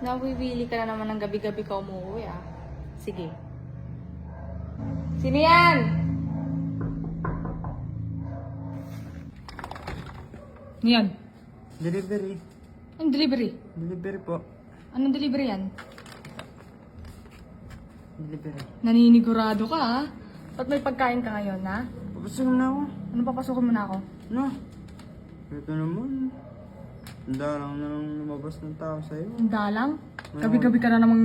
Nawiwili ka na naman ng gabi-gabi ka umuwi ah. Sige. Sino yan? Ano yan? Delivery. Anong delivery? Delivery po. Anong delivery yan? Delivery. Naninigurado ka ah. Ba't may pagkain ka ngayon ha? Papasok na ako. Ano papasukin mo na ako? No. Ito naman. Handa lang na lang lumabas ng tao sa'yo. Ang dalang? Gabi-gabi ka na namang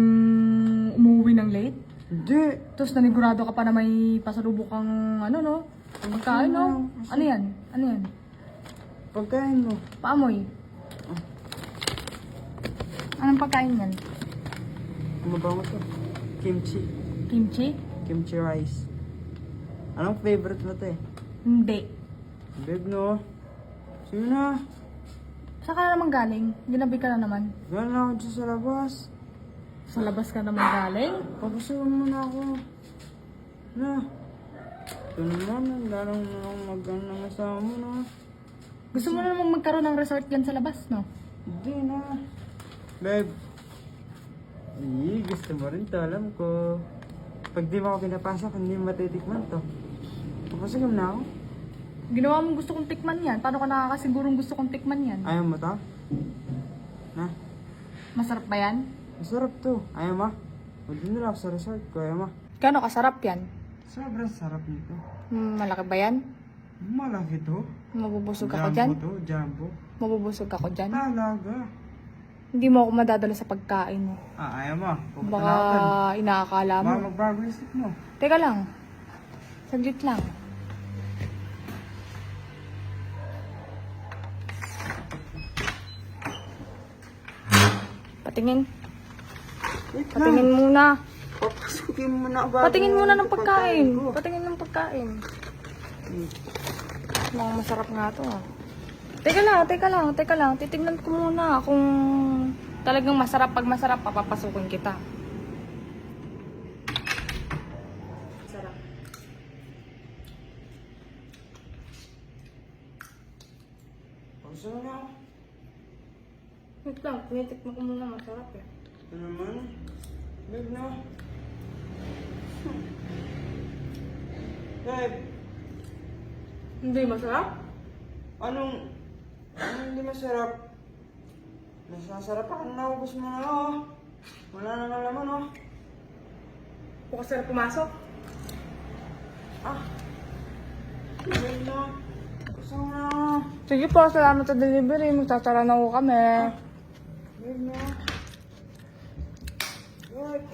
umuwi ng late? Hindi. Tapos nanigurado ka pa na may pasalubok kang ano no? Pagkain no? Ano yan? Ano yan? Pagkain mo. Paamoy. Anong pagkain yan? Mabango to. Kimchi. Kimchi? Kimchi rice. Anong favorite mo to eh? Hindi. Babe no. Sige na. Saan ka na naman galing? Ginabi ka na naman. Gano'n ako dyan sa labas. Sa labas ka naman galing? Papasukin mo na ako. Na. Ito naman. Handa lang na lang mag-ano ng asawa mo na. Gusto mo na naman magkaroon ng resort dyan sa labas, no? Hindi na. Babe. Gusto mo rin to, alam ko. Pag di mo ako pinapasok, hindi mo matitikman to. Papasok mo na ako. Ginawa mong gusto kong tikman yan. Paano ka nakakasigurong gusto kong tikman yan? Ayaw mo to? Na, Masarap ba yan? masarap to. Ayaw mo? Huwag din nila ako sa resort ko, ayaw mo? Gano'n kasarap yan? Sobrang sarap nito. Malaki ba yan? Malaki to. Mabubusog ako dyan? Jumbo to, jumbo. Mabubusog ako dyan? Talaga. Hindi mo ako madadala sa pagkain mo. Ayaw mo? Pupunta Baka na ako dun. inaakala mo. Baka magbago yung isip mo. Teka lang. Saglit lang. Patingin. Wait Patingin muna. Papasukin mo na bago. Patingin muna ng pagkain. ko. Patingin ng pagkain. Mukhang masarap nga to ah. Teka lang. Titignan ko muna kung talagang masarap. Pag masarap, papapasukin kita. Sarap. Papasukin mo na ako. Wait lang, tinitikman ko muna masarap eh. Ito naman. Babe na. Babe. Hindi masarap? Anong hindi masarap? Nasasarap ako na ubos mo na oh. Wala na nga laman oh. Bukas na pumasok. Ah. Babe na. Gusto mo na. Sige po, salamat sa delivery. Magtatara na ko kami. Babe na. Babe.